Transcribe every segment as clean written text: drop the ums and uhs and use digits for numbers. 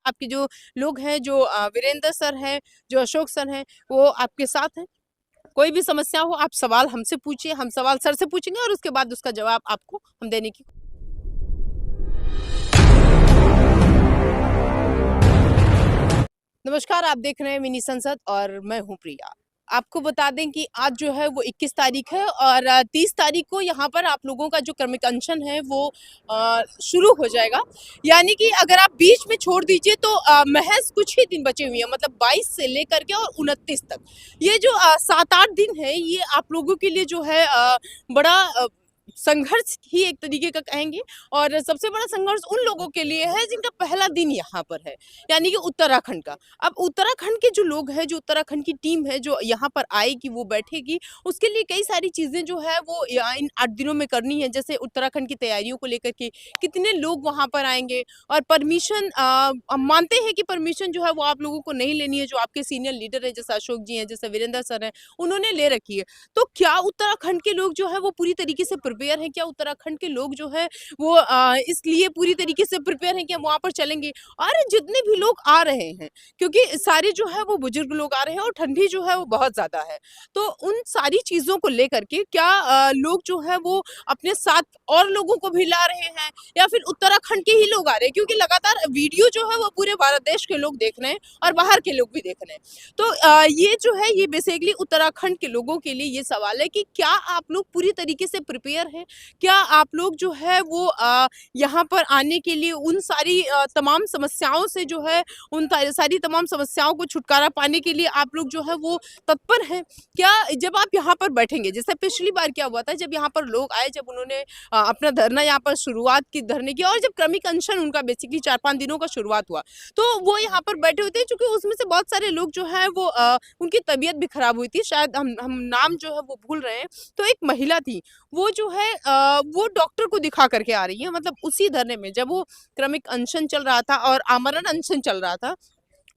आपके जो लोग हैं, जो वीरेंद्र सर हैं, जो अशोक सर हैं, वो आपके साथ हैं। कोई भी समस्या हो आप सवाल हमसे पूछिए, हम सवाल सर से पूछेंगे और उसके बाद उसका जवाब आपको हम देने की। नमस्कार, आप देख रहे हैं मिनी संसद और मैं हूं प्रिया। आपको बता दें कि आज जो है वो 21 तारीख है और 30 तारीख को यहाँ पर आप लोगों का जो क्रमिक अनशन है वो शुरू हो जाएगा। यानी कि अगर आप बीच में छोड़ दीजिए तो महज कुछ ही दिन बचे हुए हैं, मतलब 22 से लेकर के और 29 तक। ये जो 7-8 दिन है, ये आप लोगों के लिए जो है बड़ा संघर्ष ही एक तरीके का कहेंगे। और सबसे बड़ा संघर्ष उन लोगों के लिए है जिनका पहला दिन यहाँ पर है, यानी कि उत्तराखंड का। अब उत्तराखंड के जो लोग हैं, जो उत्तराखंड की टीम है जो यहाँ पर आएगी, वो बैठेगी, उसके लिए कई सारी चीज़ें जो है वो इन 8 दिनों में करनी है। जैसे उत्तराखंड की तैयारियों को लेकर के कितने लोग वहाँ पर आएंगे, और परमिशन हम मानते हैं कि परमिशन जो है वो आप लोगों को नहीं लेनी है। जो आपके सीनियर लीडर है, जैसे अशोक जी हैं, जैसे वीरेंद्र सर हैं, उन्होंने ले रखी है। तो क्या उत्तराखंड के लोग जो है वो पूरी तरीके से प्रिपेयर हैं? क्या उत्तराखंड के लोग जो है वो इसलिए पूरी तरीके से प्रिपेयर हैं कि हम वहाँ पर चलेंगे? और जितने भी लोग आ रहे हैं, क्योंकि सारे जो है वो बुजुर्ग लोग आ रहे हैं और ठंडी जो है वो बहुत ज़्यादा है। तो उन सारी चीज़ों को लेकर के क्या लोग जो है वो अपने साथ और लोगों को भी ला रहे हैं, या फिर उत्तराखंड के ही लोग आ रहे हैं? क्योंकि लगातार वीडियो जो है वो पूरे भारत देश के लोग देख रहे हैं और बाहर के लोग भी देख रहे हैं। तो ये जो है ये बेसिकली उत्तराखंड के लोगों के लिए ये सवाल है कि क्या आप लोग पूरी तरीके से प्रिपेयर हैं? क्या आप लोग जो है वो यहाँ पर आने के लिए उन सारी तमाम समस्याओं से जो है उन सारी तमाम समस्याओं को छुटकारा पाने के लिए आप लोग जो है वो तत्पर हैं? क्या जब आप यहाँ पर बैठेंगे, जैसे पिछली बार क्या हुआ था जब यहाँ पर लोग आए, जब उन्होंने अपना धरना यहाँ पर शुरुआत की धरने की, और जब क्रमिक अनशन उनका बेसिकली 4-5 दिनों का शुरुआत हुआ, तो वो यहाँ पर बैठे हुए थे। चूँकि उसमें से बहुत सारे लोग जो हैं वो उनकी तबीयत भी खराब हुई थी, शायद हम नाम जो है वो भूल रहे हैं। तो एक महिला थी, वो जो है वो डॉक्टर को दिखा करके आ रही है, मतलब उसी धरने में जब वो क्रमिक अनशन चल रहा था और आमरण अनशन चल रहा था,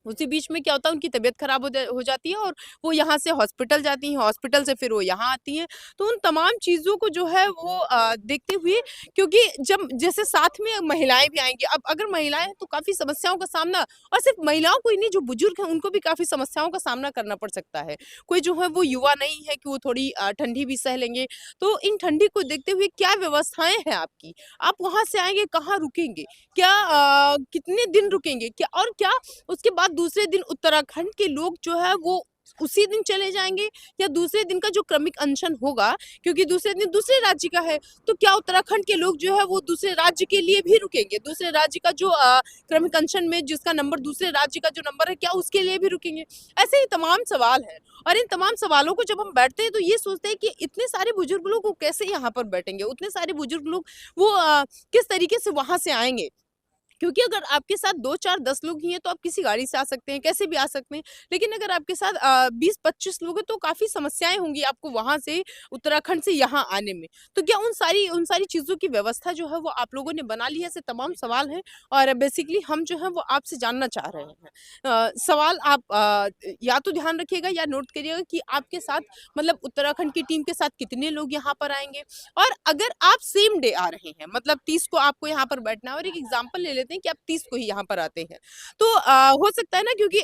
उसी बीच में क्या होता है उनकी तबीयत खराब हो जाती है और वो यहाँ से हॉस्पिटल जाती हैं, हॉस्पिटल से फिर वो यहाँ आती हैं। तो उन तमाम चीज़ों को जो है वो देखते हुए, क्योंकि जब जैसे साथ में महिलाएँ भी आएँगी, अब अगर महिलाएँ हैं तो काफ़ी समस्याओं का सामना, और सिर्फ महिलाओं को ही नहीं, जो बुजुर्ग हैं उनको भी काफ़ी समस्याओं का सामना करना पड़ सकता है। कोई जो है वो युवा नहीं है कि वो थोड़ी ठंडी भी सह लेंगे। तो इन ठंडी को देखते हुए क्या व्यवस्थाएँ हैं आपकी? आप वहाँ से आएँगे, कहाँ रुकेंगे? क्या कितने दिन रुकेंगे? क्या और क्या उसके बाद दूसरे दिन उत्तराखंड के लोग जो है वो उसी दिन चले जाएँगे, या दूसरे दिन का जो क्रमिक अनशन होगा, क्योंकि दूसरे दिन दूसरे राज्य का है, तो क्या उत्तराखंड के लोग जो है वो दूसरे राज्य के लिए भी रुकेंगे? दूसरे राज्य का जो क्रमिक अनशन में जिसका नंबर, दूसरे राज्य का जो नंबर है, क्या उसके लिए भी रुकेंगे? ऐसे ही तमाम सवाल हैं, और इन तमाम सवालों को जब हम बैठते हैं तो ये सोचते हैं कि इतने सारे बुजुर्ग लोग वो कैसे यहाँ पर बैठेंगे? उतने सारे बुजुर्ग लोग वो किस तरीके से वहाँ से आएँगे? क्योंकि अगर आपके साथ 2, 4, 10 लोग ही हैं तो आप किसी गाड़ी से आ सकते हैं, कैसे भी आ सकते हैं। लेकिन अगर आपके साथ 20-25 लोग हैं तो काफ़ी समस्याएँ होंगी आपको वहाँ से, उत्तराखंड से यहाँ आने में। तो क्या उन सारी चीज़ों की व्यवस्था जो है वो आप लोगों ने बना ली है? ऐसे तमाम सवाल हैं, और बेसिकली हम जो है वो आपसे जानना चाह रहे हैं। सवाल आप या तो ध्यान रखिएगा या नोट करिएगा कि आपके साथ, मतलब उत्तराखंड की टीम के साथ कितने लोग यहाँ पर आएँगे? और अगर आप सेम डे आ रहे हैं, मतलब 30 को आपको यहाँ पर बैठना है, और एक एग्जांपल ले लेते हैं कि आप 30 को ही यहाँ पर आते हैं, तो हो सकता है ना, क्योंकि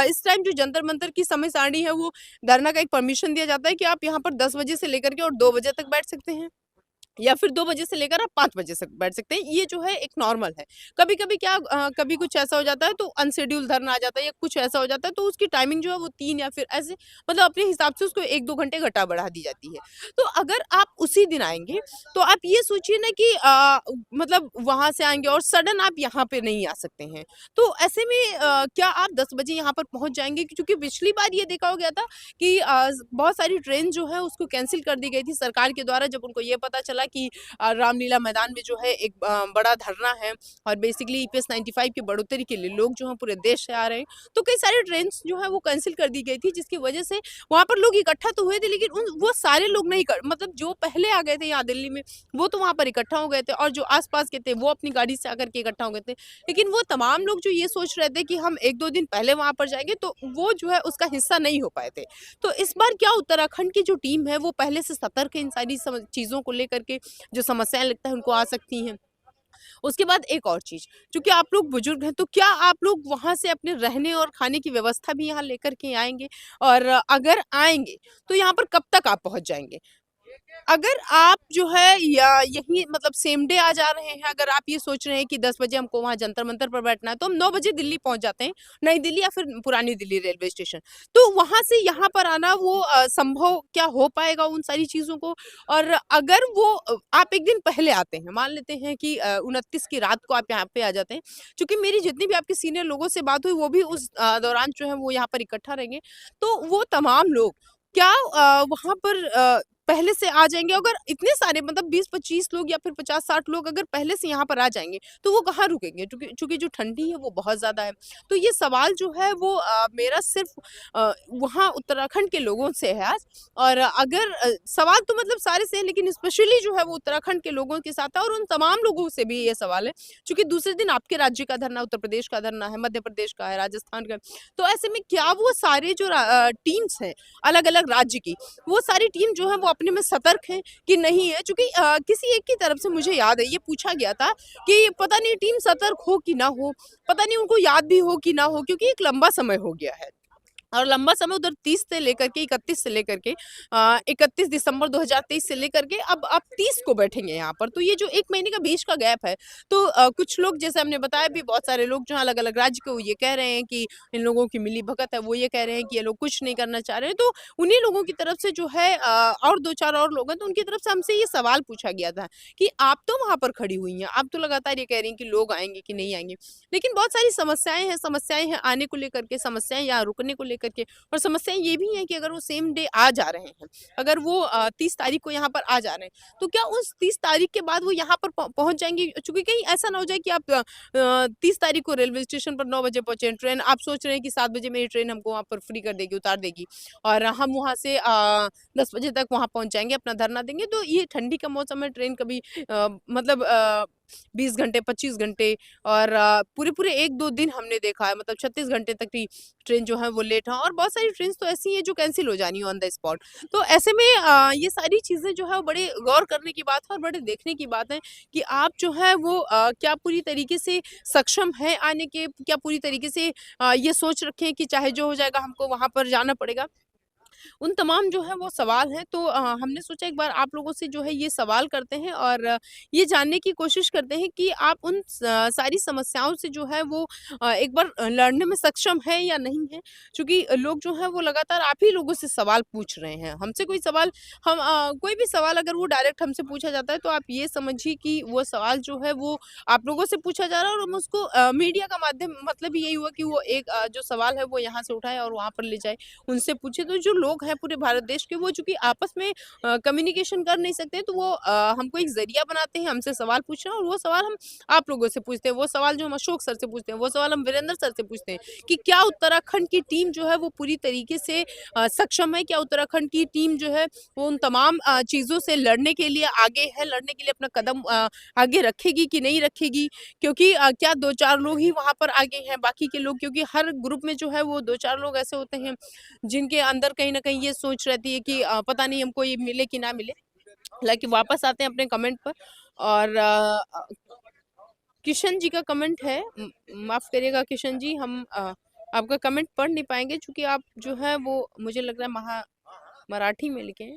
इस टाइम जो जंतर मंतर की समय सारणी है, वो धरना का एक परमिशन दिया जाता है कि आप यहाँ पर 10 बजे से लेकर के और 2 बजे तक बैठ सकते हैं, या फिर 2 बजे से लेकर आप 5 बजे तक बैठ सकते हैं। ये जो है एक नॉर्मल है। कभी-कभी क्या कभी कुछ ऐसा हो जाता है तो अनशेड्यूल धरना आ जाता है, या कुछ ऐसा हो जाता है तो उसकी टाइमिंग जो है वो 3 या फिर ऐसे, मतलब अपने हिसाब से उसको 1-2 घंटे घटा-बढ़ा दी जाती है। तो अगर आप उसी दिन आएँगे, तो आप ये सोचिए ना कि मतलब वहाँ से आएँगे और सडन आप यहाँ पे नहीं आ सकते हैं। तो ऐसे में क्या आप 10 बजे यहाँ पर पहुँच जाएँगे? क्योंकि पिछली बार ये देखा हो गया था कि बहुत सारी ट्रेन जो है उसको कैंसल कर दी गई थी सरकार के द्वारा, जब उनको ये पता चला कि रामलीला मैदान में जो है एक बड़ा धरना है, और बेसिकली ईपीएस 95 की बढ़ोतरी के लिए लोग जो हैं पूरे देश से आ रहे हैं। तो कई सारी ट्रेन्स जो है वो कैंसल कर दी गई थी, जिसकी वजह से वहाँ पर लोग इकट्ठा तो हुए थे, लेकिन वो सारे लोग नहीं मतलब जो पहले आ गए थे यहाँ दिल्ली में, वो तो वहाँ पर इकट्ठा हो गए थे, और जो आस-पास के थे वो अपनी गाड़ी से आकर के इकट्ठा हो गए थे। लेकिन वो तमाम लोग जो ये सोच रहे थे कि हम 1-2 दिन पहले वहाँ पर जाएँगे, तो वो जो है उसका हिस्सा नहीं हो पाए थे। तो इस बार क्या उत्तराखंड की जो टीम है वो पहले से सतर्क है इन सारी चीज़ों को लेकर के, जो समस्याएँ लगता है उनको आ सकती हैं? उसके बाद एक और चीज़, चूँकि आप लोग बुजुर्ग हैं, तो क्या आप लोग वहाँ से अपने रहने और खाने की व्यवस्था भी यहाँ लेकर के आएँगे? और अगर आएँगे, तो यहाँ पर कब तक आप पहुँच जाएँगे? अगर आप जो है या यही मतलब सेम डे आ जा रहे हैं, अगर आप ये सोच रहे हैं कि 10 बजे हमको वहाँ जंतर-मंतर पर बैठना है, तो हम 9 बजे दिल्ली पहुँच जाते हैं, नई दिल्ली या फिर पुरानी दिल्ली रेलवे स्टेशन। तो वहाँ से यहाँ पर आना वो संभव क्या हो पाएगा उन सारी चीज़ों को? और अगर वो आप 1 दिन पहले आते हैं, मान लेते हैं कि 29 की रात को आप यहाँ पे आ जाते हैं, चूँकि मेरी जितनी भी आपके सीनियर लोगों से बात हुई, वो भी उस दौरान जो है वो यहाँ पर इकट्ठा रहेंगे। तो वो तमाम लोग क्या वहाँ पर पहले से आ जाएँगे? अगर इतने सारे मतलब 20-25 लोग या फिर 50-60 लोग अगर पहले से यहाँ पर आ जाएँगे, तो वो कहाँ रुकेंगे? चूँकि जो ठंडी है वो बहुत ज़्यादा है। तो ये सवाल जो है वो मेरा सिर्फ़ वहाँ उत्तराखंड के लोगों से है आज। और अगर सवाल तो मतलब सारे से है, लेकिन स्पेशली जो है वो उत्तराखंड के लोगों के साथ है और उन तमाम लोगों से भी ये सवाल है। चूँकि दूसरे दिन आपके राज्य का धरना, उत्तर प्रदेश का धरना है, मध्य प्रदेश का है, राजस्थान का है। तो ऐसे में क्या वो सारे जो टीम्स हैं, अलग-अलग राज्य की, वो सारी टीम जो है वो अपने में सतर्क हैं कि नहीं है? चूँकि किसी एक की तरफ से मुझे याद है ये पूछा गया था कि पता नहीं टीम सतर्क हो कि ना हो, पता नहीं उनको याद भी हो कि ना हो, क्योंकि एक लंबा समय हो गया है। और लंबा समय उधर 30 से लेकर के 31 से लेकर के 31 दिसंबर 2023 से लेकर के अब आप 30 को बैठेंगे यहाँ पर। तो ये जो 1 महीने का बीच का गैप है, तो कुछ लोग जैसे हमने बताया भी, बहुत सारे लोग जो हैं अलग-अलग राज्य के, वो ये कह रहे हैं कि इन लोगों की मिली-भगत है, वो ये कह रहे हैं कि ये लोग कुछ नहीं करना चाह रहे हैं। तो उन्हीं लोगों की तरफ से जो है और 2-4 और लोग हैं, तो उनकी तरफ से हमसे ये सवाल पूछा गया था कि आप तो वहाँ पर खड़ी हुई हैं, आप तो लगातार ये कह रही हैं कि लोग आएँगे कि नहीं आएँगे। लेकिन बहुत सारी समस्याएँ हैं आने को लेकर के, समस्याएँ यहाँ रुकने को लेकर के, और समस्याएँ ये भी हैं कि अगर वो सेम डे आ जा रहे हैं, अगर वो 30 तारीख को यहाँ पर आ जा रहे हैं, तो क्या उस 30 तारीख के बाद वो यहाँ पर पहुँच जाएँगे? चूँकि कहीं ऐसा ना हो जाए कि आप 30 तारीख को रेलवे स्टेशन पर 9 बजे पहुँचे, ट्रेन आप सोच रहे हैं कि 7 बजे मेरी ट्रेन हमको वहाँ पर फ्री कर देगी, उतार देगी, और हम वहाँ से 10 बजे तक वहाँ पहुँच जाएँगे, अपना धरना देंगे। तो ये ठंडी का मौसम है, ट्रेन कभी मतलब 20 घंटे, 25 घंटे, और पूरे-पूरे 1-2 दिन हमने देखा है, मतलब 36 घंटे तक की ट्रेन जो है वो लेट है, और बहुत सारी ट्रेन्स तो ऐसी हैं जो कैंसल हो जानी है ऑन द स्पॉट। तो ऐसे में ये सारी चीज़ें जो है वो बड़े गौर करने की बात है और बड़े देखने की बात है कि आप जो है वो क्या पूरी तरीके से सक्षम हैं आने के, क्या पूरी तरीके से ये सोच रखे हैं कि चाहे जो हो जाएगा हमको वहाँ पर जाना पड़ेगा। उन तमाम जो है वो सवाल हैं, तो हमने सोचा एक बार आप लोगों से जो है ये सवाल करते हैं और ये जानने की कोशिश करते हैं कि आप उन सारी समस्याओं से जो है वो एक बार लड़ने में सक्षम हैं या नहीं हैं। चूँकि लोग जो हैं वो लगातार आप ही लोगों से सवाल पूछ रहे हैं। हमसे कोई सवाल हम कोई भी सवाल अगर वो डायरेक्ट हमसे पूछा जाता है, तो आप ये समझिए कि वो सवाल जो है वो आप लोगों से पूछा जा रहा है, और हम उसको मीडिया का माध्यम, मतलब यही हुआ कि वो एक जो सवाल है वो यहाँ से उठाए और वहाँ पर ले जाए, उनसे पूछे। तो जो लोग हैं पूरे भारत देश के, वो चूँकि आपस में कम्युनिकेशन कर नहीं सकते, तो वो हमको एक ज़रिया बनाते हैं हमसे सवाल पूछना, और वो सवाल हम आप लोगों से पूछते हैं। वो सवाल जो हम अशोक सर से पूछते हैं, वो सवाल हम वीरेंद्र सर से पूछते हैं कि क्या उत्तराखंड की टीम जो है वो पूरी तरीके से सक्षम है? क्या उत्तराखंड की टीम जो है वो उन तमाम चीज़ों से लड़ने के लिए आगे है, लड़ने के लिए अपना कदम आगे रखेगी कि नहीं रखेगी? क्योंकि क्या 2-4 लोग ही वहाँ पर आगे हैं, बाकी के लोग, क्योंकि हर ग्रुप में जो है वो 2-4 लोग ऐसे होते हैं जिनके अंदर कहीं न कहीं ये सोच रहती है कि पता नहीं हमको ये मिले कि ना मिले। हालाँकि वापस आते हैं अपने कमेंट पर, और किशन जी का कमेंट है, माफ़ करिएगा किशन जी, हम आपका कमेंट पढ़ नहीं पाएँगे, चूँकि आप जो है वो मुझे लग रहा है मराठी में लिखे हैं।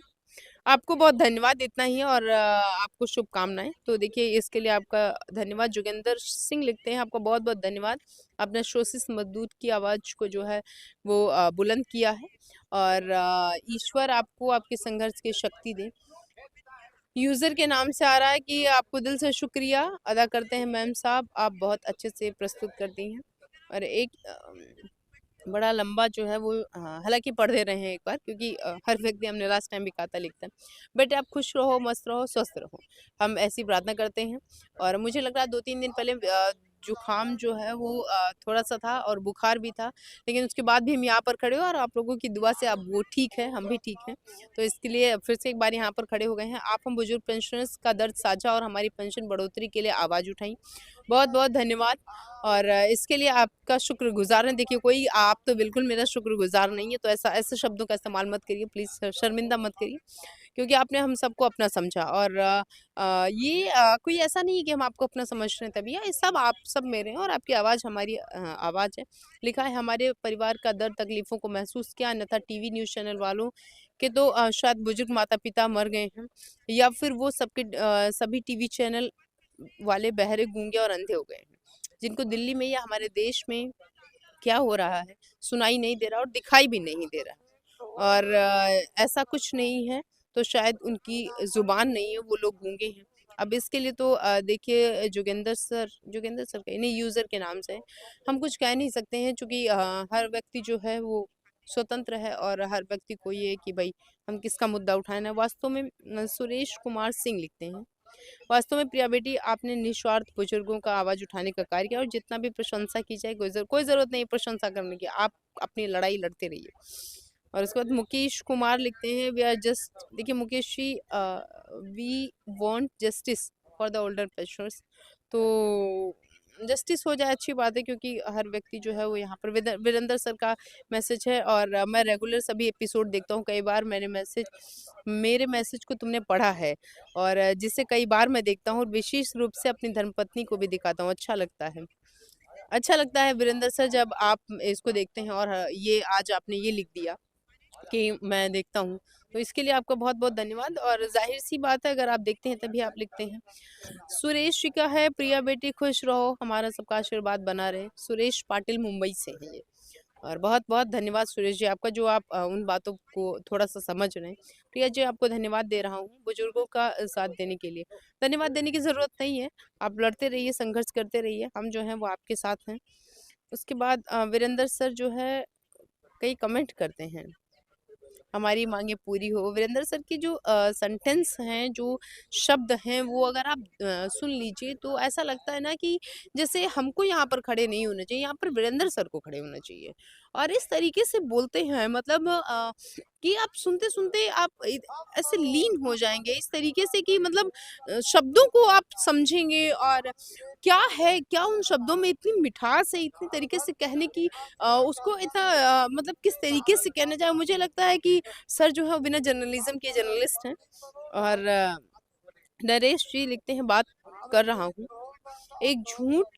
आपको बहुत धन्यवाद, इतना ही है, और आपको शुभकामनाएँ। तो देखिए इसके लिए आपका धन्यवाद। जोगेंद्र सिंह लिखते हैं, आपका बहुत-बहुत धन्यवाद। आपने शोषित मजदूर की आवाज़ को जो है वो बुलंद किया है, और ईश्वर आपको आपके संघर्ष की शक्ति दे। यूज़र के नाम से आ रहा है कि आपको दिल से शुक्रिया अदा करते हैं मैम साहब, आप बहुत अच्छे से प्रस्तुत करती हैं। और एक बड़ा लंबा जो है वो हालाँकि पढ़ दे रहे हैं एक बार, क्योंकि हर व्यक्ति, हमने लास्ट टाइम भी कहा था, लिखता है। बेटे आप खुश रहो, मस्त रहो, स्वस्थ रहो। हम ऐसी प्रार्थना करते हैं, और मुझे लग रहा है 2-3 दिन पहले जुकाम जो है वो थोड़ा-सा था, और बुखार भी था, लेकिन उसके बाद भी हम यहाँ पर खड़े हो, और आप लोगों की दुआ से अब वो ठीक है, हम भी ठीक हैं। तो इसके लिए फिर से एक बार यहाँ पर खड़े हो गए हैं। आप हम बुजुर्ग पेंशनर्स का दर्द साझा और हमारी पेंशन बढ़ोतरी के लिए आवाज़ उठाई। बहुत-बहुत धन्यवाद, और इसके लिए आपका शुक्रगुज़ार हैं। देखिए कोई आप तो बिल्कुल मेरा शुक्रगुज़ार नहीं है, तो ऐसे शब्दों का इस्तेमाल मत करिए प्लीज़, शर्मिंदा मत करिए। क्योंकि आपने हम सबको अपना समझा और ये कोई ऐसा नहीं है कि हम आपको अपना समझ रहे हैं तभी, ये सब आप सब मेरे हैं और आपकी आवाज़ हमारी आवाज़ है। लिखा है हमारे परिवार का दर्द तकलीफ़ों को महसूस किया, अन्यथा टीवी न्यूज़ चैनल वालों के तो शायद बुजुर्ग माता-पिता मर गए हैं या फिर वो सभी टीवी चैनल वाले बहरे, गूंगे और अंधे हो गए हैं, जिनको दिल्ली में या हमारे देश में क्या हो रहा है सुनाई नहीं दे रहा और दिखाई भी नहीं दे रहा और ऐसा कुछ नहीं है तो शायद उनकी ज़ुबान नहीं है, वो लोग गूंगे हैं। अब इसके लिए तो देखिए जोगेंद्र सर कहीं नहीं, यूज़र के नाम से है। हम कुछ कह नहीं सकते हैं क्योंकि हर व्यक्ति जो है वो स्वतंत्र है और हर व्यक्ति को ये है कि भाई हम किसका मुद्दा उठाना है। वास्तव में सुरेश कुमार सिंह लिखते हैं, वास्तव में प्रिया बेटी आपने निस्वार्थ बुजुर्गों का आवाज उठाने का कार्य किया और जितना भी प्रशंसा की जाए कोई जरूरत नहीं प्रशंसा करने की, आप अपनी लड़ाई लड़ते रहिए। और उसके बाद मुकेश कुमार लिखते हैं वी आर जस्ट, देखिए Mukesh ji, we want justice for the older pensioners, तो जस्टिस हो जाए अच्छी बात है क्योंकि हर व्यक्ति जो है वो यहाँ पर वीरेंद्र सर का मैसेज है और मैं रेगुलर सभी एपिसोड देखता हूँ, कई बार मेरे मैसेज को तुमने पढ़ा है और जिसे कई बार मैं देखता हूँ और विशेष रूप से अपनी धर्मपत्नी को भी दिखाता हूँ, अच्छा लगता है वीरेंद्र सर जब आप इसको देखते हैं और ये आज आपने ये लिख दिया कि मैं देखता हूँ, तो इसके लिए आपका बहुत-बहुत धन्यवाद और ज़ाहिर-सी बात है अगर आप देखते हैं तभी आप लिखते हैं। सुरेश जी का है प्रिया बेटी खुश रहो, हमारा सबका आशीर्वाद बना रहे। सुरेश पाटिल मुंबई से हैं ये और बहुत-बहुत धन्यवाद सुरेश जी आपका जो आप उन बातों को थोड़ा-सा समझ रहे हैं। प्रिया जी आपको धन्यवाद दे रहा हूँ बुजुर्गों का साथ देने के लिए। धन्यवाद देने की ज़रूरत नहीं है, आप लड़ते रहिए, संघर्ष करते रहिए, हम जो हैं वो आपके साथ हैं। उसके बाद वीरेंद्र सर जो है कई कमेंट करते हैं। हमारी मांगे पूरी हो, वीरेंद्र सर की जो सेंटेंस हैं, जो शब्द हैं, वो अगर आप सुन लीजिए तो ऐसा लगता है ना कि जैसे हमको यहाँ पर खड़े नहीं होना चाहिए, यहाँ पर वीरेंद्र सर को खड़े होना चाहिए। और इस तरीके से बोलते हैं मतलब कि आप सुनते-सुनते आप ऐसे लीन हो जाएँगे इस तरीके से कि मतलब शब्दों को आप समझेंगे और क्या उन शब्दों में इतनी मिठास है, इतनी तरीके से कहने की उसको इतना मतलब किस तरीके से कहना चाहिए, मुझे लगता है कि सर जो है वो बिना जर्नलिज्म के जर्नलिस्ट हैं और नरेश जी लिखते हैं बात कर रहा हूँ एक झूठ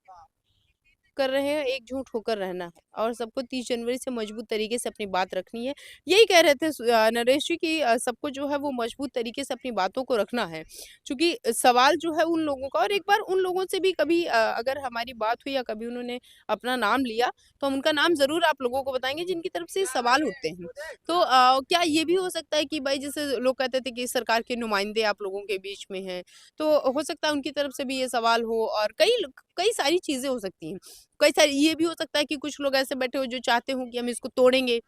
कर रहे हैं, एकजुट होकर रहना है और सबको 30 जनवरी से मजबूत तरीके से अपनी बात रखनी है। यही कह रहे थे नरेश जी कि सबको जो है वो मजबूत तरीके से अपनी बातों को रखना है। क्योंकि सवाल जो है उन लोगों का और एक बार उन लोगों से भी कभी अगर हमारी बात हुई या कभी उन्होंने अपना नाम लिया, तो हम उनका नाम ज़रूर आप लोगों को बताएँगे जिनकी तरफ से ये सवाल उठते हैं। तो क्या ये भी हो सकता है कि भाई जैसे लोग कहते थे कि सरकार के नुमाइंदे आप लोगों के बीच में हैं, तो हो सकता है उनकी तरफ से भी ये सवाल हो और कई सारी चीज़ें हो सकती हैं। कई सारी ये भी हो सकता है कि कुछ लोग ऐसे बैठे हो जो चाहते हो कि हम इसको तोड़ेंगे।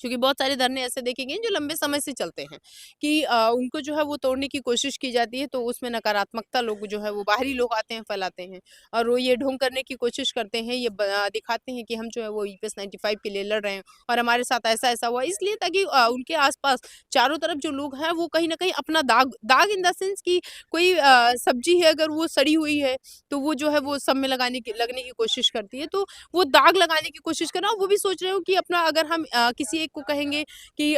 क्योंकि बहुत सारे धरने ऐसे देखे गए हैं जो लंबे समय से चलते हैं कि उनको जो है वो तोड़ने की कोशिश की जाती है तो उसमें नकारात्मकता लोग जो है वो बाहरी लोग आते हैं फैलाते हैं और वो ये ढोंग करने की कोशिश करते हैं ये दिखाते हैं कि हम जो है वो ईपीएस 95 के लिए लड़ रहे हैं और हमारे साथ ऐसा ऐसा हुआ इसलिए ताकि उनके आसपास चारों तरफ जो लोग हैं वो कहीं ना कहीं अपना दाग दाग इन द सेंस कि कोई सब्जी है अगर वो सड़ी हुई है तो वो जो है वो सब में लगने की कोशिश करती है तो वो दाग लगाने की कोशिश कर रहा हूँ, वो भी सोच रहे हो कि अपना अगर हम किसी एक को कहेंगे कि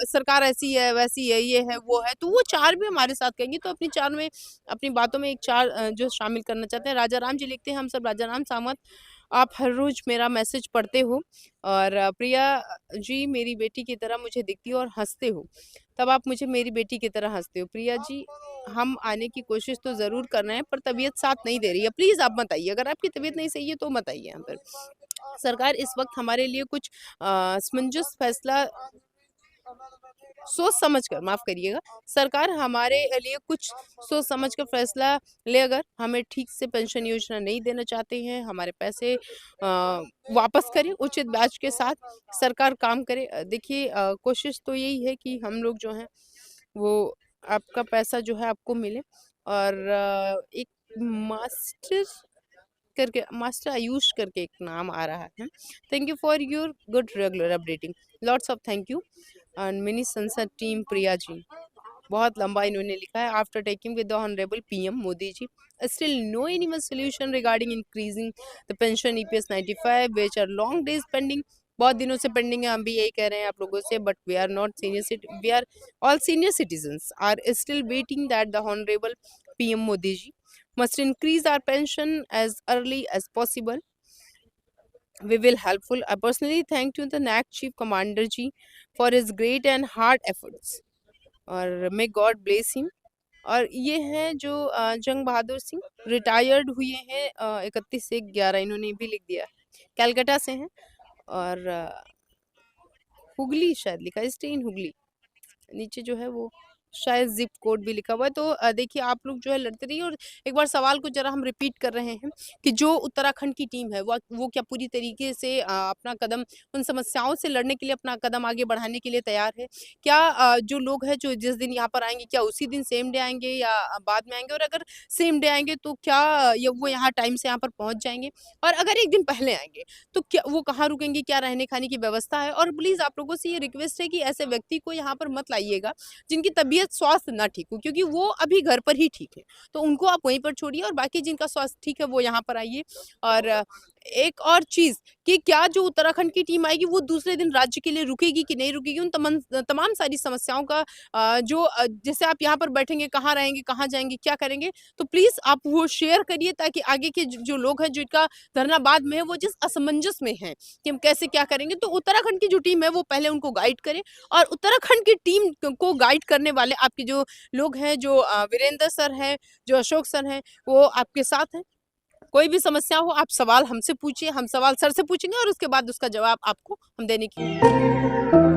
सरकार ऐसी है, वैसी है, ये है, वो है, तो वो 4 भी हमारे साथ कहेंगे तो अपनी 4 में अपनी बातों में एक 4 जो शामिल करना चाहते हैं। राजा राम जी लिखते हैं, हम सब राजा राम सामत, आप हर रोज़ मेरा मैसेज पढ़ते हो और प्रिया जी मेरी बेटी की तरह मुझे दिखती हो और हँसते हो, तब आप मुझे मेरी बेटी की तरह हँसते हो। प्रिया जी हम आने की कोशिश तो ज़रूर कर रहे हैं पर तबीयत साथ नहीं दे रही है। प्लीज़ आप मत आइए, अगर आपकी तबीयत नहीं सही है तो मत आइए यहाँ पर। सरकार इस वक़्त हमारे लिए कुछ समंजस फैसला सोच समझकर माफ़ करिएगा, सरकार हमारे लिए कुछ सोच समझ कर फैसला ले अगर हमें ठीक से पेंशन योजना नहीं देना चाहते हैं, हमारे पैसे वापस करें उचित ब्याज के साथ, सरकार काम करे। देखिए कोशिश तो यही है कि हम लोग जो हैं वो आपका पैसा जो है आपको मिले और एक मास्टर मास्टर आयुष करके एक नाम आ रहा है। Thank you for your good regular updating, lots of thank you and mini Sansad team Priya ji, बहुत लंबा इन्होंने लिखा है। After taking with the honourable PM Modi ji, still no animal solution regarding increasing the pension EPS 95 which are long days pending, बहुत दिनों से pending है, हम भी यही कह रहे हैं आप लोगों से, but we are not senior, we are all senior citizens are still waiting that the Honorable PM Modi ji must increase our pension as early as possible. We will helpful. I personally thank to the NAC Chief Commander ji for his great and hard efforts. और may God bless him. और ये हैं जो जंग Bahadur Singh retired हुए हैं 31/11, इन्होंने भी लिख दिया है, कलकत्ता से हैं और हुगली शायद लिखा है, स्टे इन हुगली, नीचे जो है वो शायद जिप कोड भी लिखा हुआ है। तो देखिए आप लोग जो है लड़ते रहिए। और एक बार सवाल को जरा हम रिपीट कर रहे हैं कि जो उत्तराखंड की टीम है वो क्या पूरी तरीके से अपना कदम उन समस्याओं से लड़ने के लिए अपना कदम आगे बढ़ाने के लिए तैयार है? क्या जो लोग हैं जो जिस दिन यहाँ पर आएंगे क्या उसी दिन सेम डे आएंगे या बाद में आएंगे? और अगर सेम डे आएंगे तो क्या वो यहाँ टाइम से यहाँ पर पहुँच जाएंगे? और अगर एक दिन पहले आएंगे तो क्या वो कहाँ रुकेंगे? क्या रहने खाने की व्यवस्था है? और प्लीज़ आप लोगों से ये रिक्वेस्ट है कि ऐसे व्यक्ति को यहाँ पर मत लाइएगा जिनकी तबीयत स्वास्थ्य ना ठीक हो, क्योंकि वो अभी घर पर ही ठीक है, तो उनको आप वहीं पर छोड़िए और बाकी जिनका स्वास्थ्य ठीक है वो यहाँ पर आइए। और एक और चीज़ कि क्या जो उत्तराखंड की टीम आएगी वो दूसरे दिन राज्य के लिए रुकेगी कि नहीं रुकेगी, उन तमाम सारी समस्याओं का जैसे आप यहाँ पर बैठेंगे, कहाँ रहेंगे, कहाँ जाएँगे, क्या करेंगे, तो प्लीज़ आप वो शेयर करिए ताकि आगे के जो लोग हैं जिनका धरना बाद में है वो जिस असमंजस में हैं कि हम कैसे क्या करेंगे, तो उत्तराखंड की जो टीम है वो पहले उनको गाइड करे। और उत्तराखंड की टीम को गाइड करने वाले आपके जो लोग हैं, जो वीरेंद्र सर हैं, जो अशोक सर हैं, वो आपके साथ हैं। कोई भी समस्या हो आप सवाल हमसे पूछिए, हम सवाल सर से पूछेंगे और उसके बाद उसका जवाब आपको हम देने की